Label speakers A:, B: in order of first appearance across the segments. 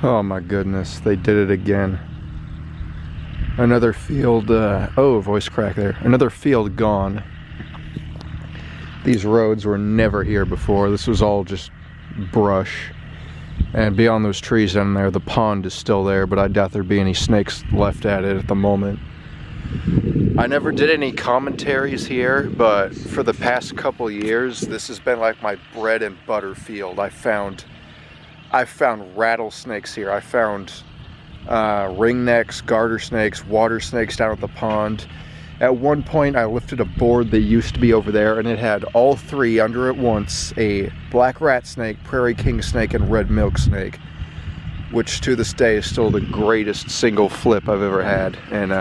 A: Oh my goodness, they did it again. Another field, oh, voice crack there. Another field gone. These roads were never here before. This was all just brush. And beyond those trees down there, the pond is still there, but I doubt there'd be any snakes left at it at the moment. I never did any commentaries here, but for the past couple years, this has been like my bread and butter field. I found rattlesnakes here. I found ringnecks, garter snakes, water snakes down at the pond. At one point, I lifted a board that used to be over there, and it had all three under it once: a black rat snake, prairie king snake, and red milk snake, which to this day is still the greatest single flip I've ever had. And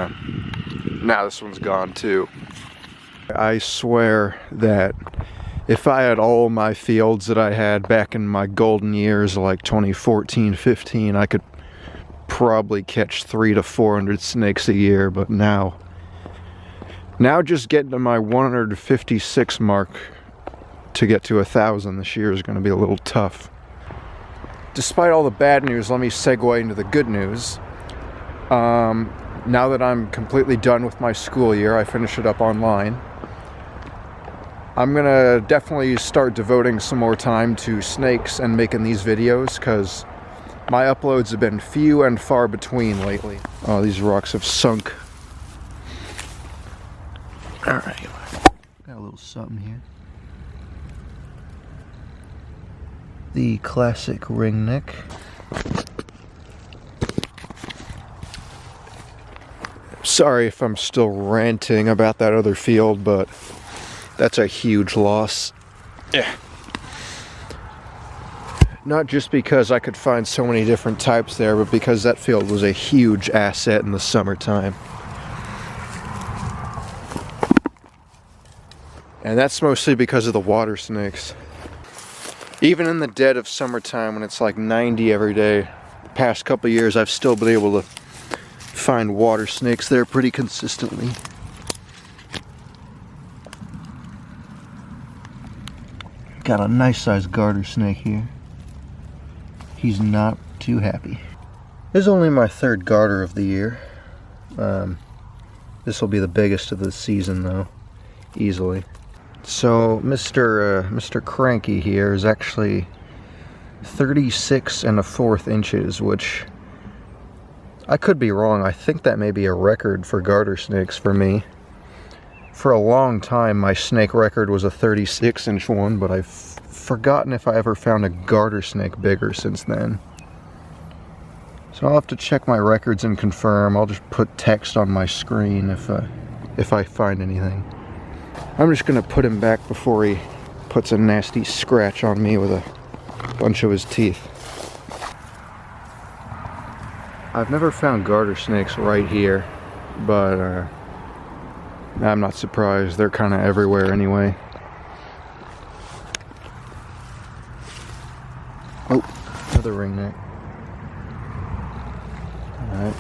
A: now this one's gone too. I swear that if I had all my fields that I had back in my golden years, like 2014, 15, I could probably catch 300 to 400 snakes a year. But now just getting to my 156 mark to get to 1,000 this year is going to be a little tough. Despite all the bad news, let me segue into the good news. Now that I'm completely done with my school year, I finish it up online. I'm gonna definitely start devoting some more time to snakes and making these videos, because my uploads have been few and far between lately. Oh, these rocks have sunk. Alright, got a little something here. The classic ringneck. Sorry if I'm still ranting about that other field, but that's a huge loss. Yeah. Not just because I could find so many different types there, but because that field was a huge asset in the summertime. And that's mostly because of the water snakes. Even in the dead of summertime, when it's like 90 every day, the past couple of years, I've still been able to find water snakes there pretty consistently. Got a nice sized garter snake here. He's not too happy. This is only my third garter of the year. This will be the biggest of the season though, easily. So Mr. Cranky here is actually 36 1/4 inches, which I could be wrong. I think that may be a record for garter snakes for me. For a long time, my snake record was a 36-inch one, but I've forgotten if I ever found a garter snake bigger since then. So I'll have to check my records and confirm. I'll just put text on my screen if I find anything. I'm just gonna put him back before he puts a nasty scratch on me with a bunch of his teeth. I've never found garter snakes right here, but I'm not surprised. They're kind of everywhere anyway. Oh, another ringneck. Alright.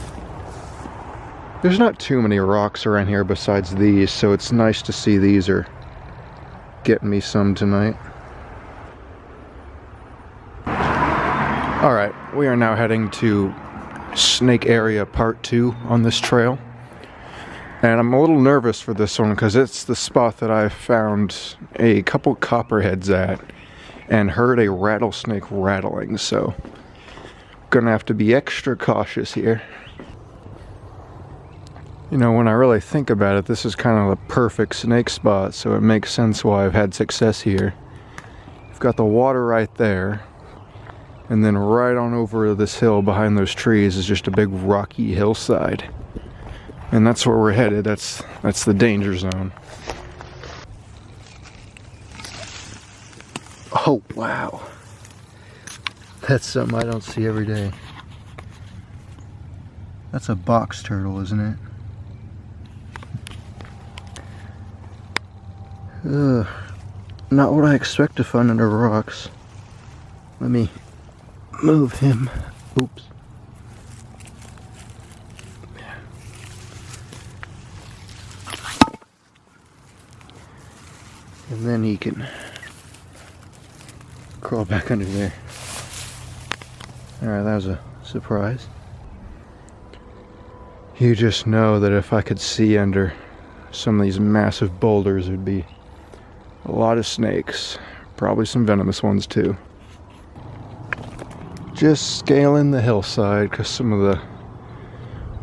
A: There's not too many rocks around here besides these, so it's nice to see these are getting me some tonight. Alright, we are now heading to snake area part 2 on this trail. And I'm a little nervous for this one because it's the spot that I found a couple copperheads at and heard a rattlesnake rattling, so gonna have to be extra cautious here. You know, when I really think about it, this is kind of the perfect snake spot, so it makes sense why I've had success here. You've got the water right there, and then right on over this hill behind those trees is just a big rocky hillside. And that's where we're headed. That's the danger zone. Oh, wow. That's something I don't see every day. That's a box turtle, isn't it? Ugh. Not what I expect to find under rocks. Let me move him. Oops. And then he can crawl back under there. Alright, that was a Surprise. You just know that if I could see under some of these massive boulders, there'd be a lot of snakes. Probably some venomous ones too. Just scaling the hillside because some of the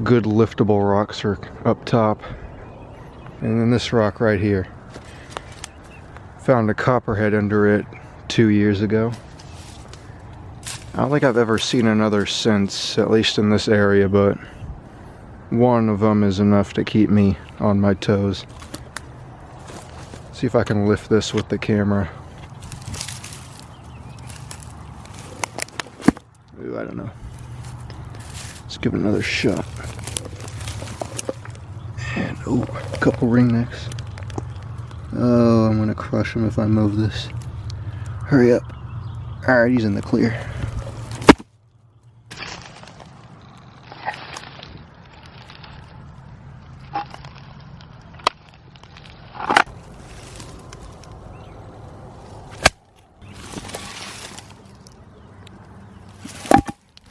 A: good liftable rocks are up top. And then this rock right here. Found a copperhead under it 2 years ago. I don't think I've ever seen another since, at least in this area, but one of them is enough to keep me on my toes. See if I can lift this with the camera. Ooh, I don't know. Let's give it another shot. And oh, a couple ringnecks. Oh, I'm gonna crush him if I move this. Hurry up. Alright, he's in the clear.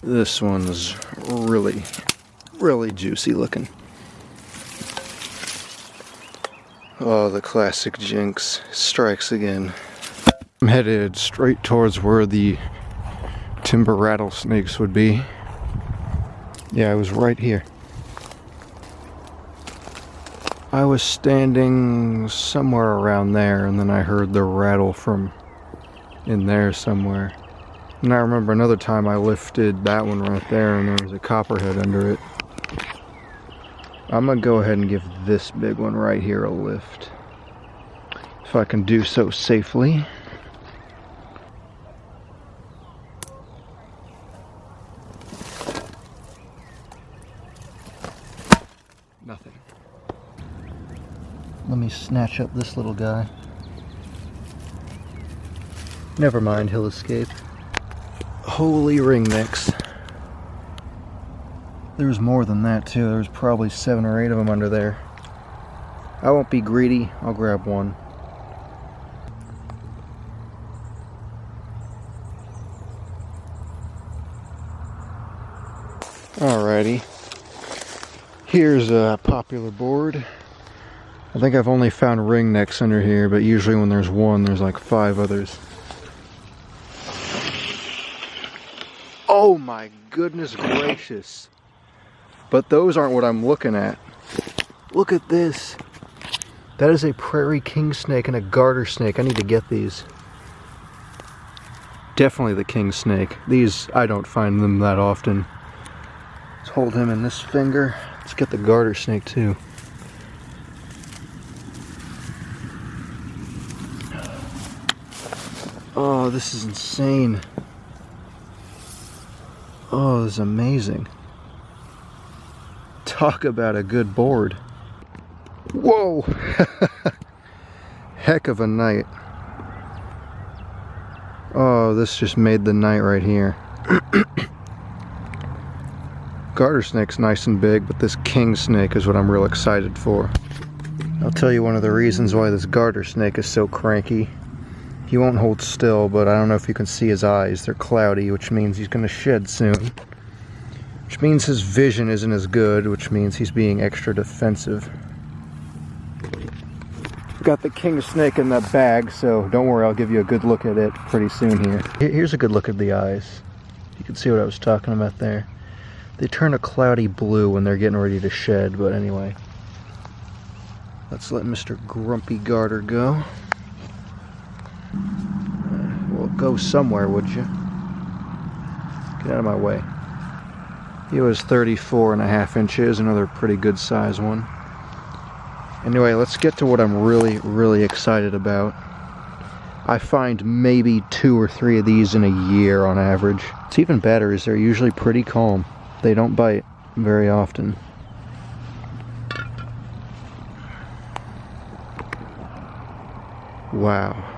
A: This one's really, really juicy looking. Oh, the classic jinx strikes again. I'm headed straight towards where the timber rattlesnakes would be. Yeah, I was right here. I was standing somewhere around there, and then I heard the rattle from in there somewhere. And I remember another time I lifted that one right there and there was a copperhead under it. I'm gonna go ahead and give this big one right here a lift. If I can do so safely. Nothing. Let me snatch up this little guy. Never mind, he'll escape. Holy ringnecks. There's more than that too. There's probably 7 or 8 of them under there. I won't be greedy. I'll grab one. Alrighty. Here's a popular board. I think I've only found ringnecks under here, but usually when there's one, there's like 5 others. Oh my goodness gracious. But those aren't what I'm looking at. Look at this. That is a prairie king snake and a garter snake. I need to get these. Definitely the king snake. These, I don't find them that often. Let's hold him in this finger. Let's get the garter snake too. Oh, this is insane. Oh, this is amazing. Talk about a good board. Whoa! Heck of a night. Oh, this just made the night right here. Garter snake's nice and big, but this king snake is what I'm real excited for. I'll tell you one of the reasons why this garter snake is so cranky. He won't hold still, but I don't know if you can see his eyes. They're cloudy, which means he's going to shed soon. Which means his vision isn't as good, which means he's being extra defensive. Got the king snake in that bag, so don't worry, I'll give you a good look at it pretty soon here. Here's a good look at the eyes. You can see what I was talking about there. They turn a cloudy blue when they're getting ready to shed, but anyway. Let's let Mr. Grumpy Garter go. Well, go somewhere, would you? Get out of my way. He was 34.5 inches, another pretty good size one. Anyway, let's get to what I'm really, really excited about. I find maybe 2 or 3 of these in a year on average. It's even better is they're usually pretty calm. They don't bite very often. Wow.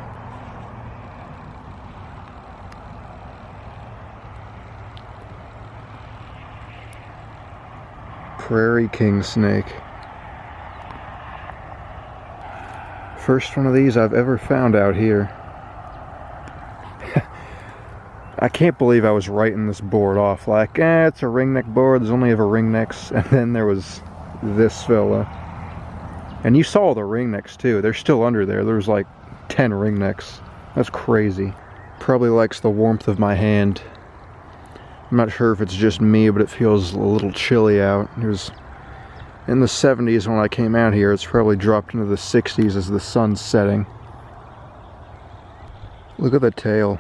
A: Prairie king snake. First one of these I've ever found out here. I can't believe I was writing this board off like, it's a ringneck board, there's only ever ringnecks, and then there was this fella. And you saw the ringnecks too, they're still under there. There's like 10 ringnecks. That's crazy. Probably likes the warmth of my hand. I'm not sure if it's just me, but it feels a little chilly out. It was in the 70s when I came out here. It's probably dropped into the 60s as the sun's setting. Look at the tail.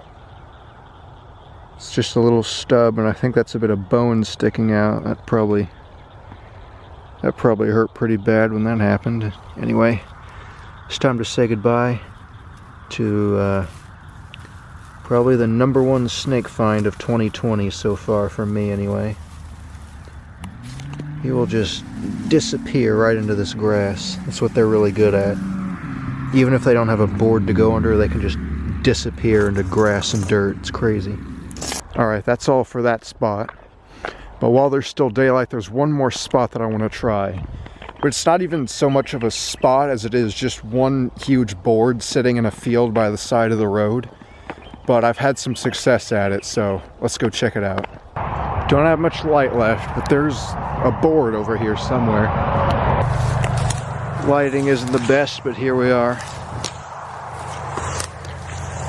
A: It's just a little stub, and I think that's a bit of bone sticking out. That probably hurt pretty bad when that happened. Anyway, it's time to say goodbye to probably the #1 snake find of 2020 so far for me anyway. He will just disappear right into this grass. That's what they're really good at. Even if they don't have a board to go under, they can just disappear into grass and dirt. It's crazy. Alright, that's all for that spot. But while there's still daylight, there's one more spot that I want to try. But it's not even so much of a spot as it is just one huge board sitting in a field by the side of the road. But I've had some success at it, so let's go check it out. Don't have much light left, but there's a board over here somewhere. Lighting isn't the best, but here we are.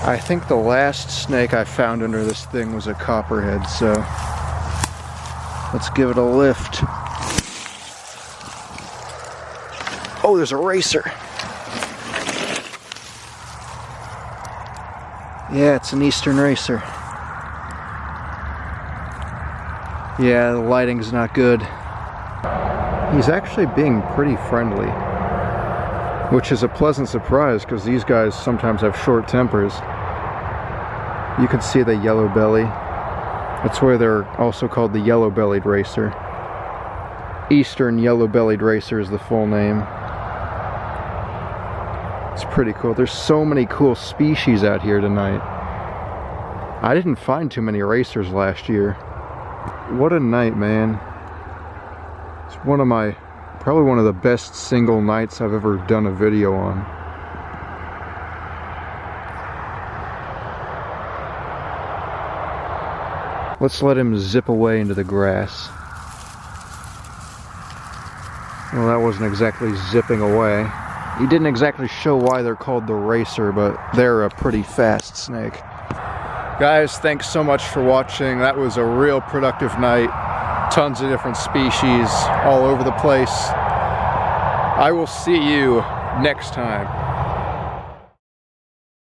A: I think the last snake I found under this thing was a copperhead, so let's give it a lift. Oh, there's a racer. Yeah, it's an eastern racer. Yeah, the lighting's not good. He's actually being pretty friendly, which is a pleasant surprise because these guys sometimes have short tempers. You can see the yellow belly. That's why they're also called the yellow-bellied racer. Eastern yellow-bellied racer is the full name. It's pretty cool. There's so many cool species out here tonight. I didn't find too many racers last year. What a night, man. It's probably one of the best single nights I've ever done a video on. Let's let him zip away into the grass. Well, that wasn't exactly zipping away. He didn't exactly show why they're called the racer, but they're a pretty fast snake. Guys, thanks so much for watching. That was a real productive night. Tons of different species all over the place. I will see you next time.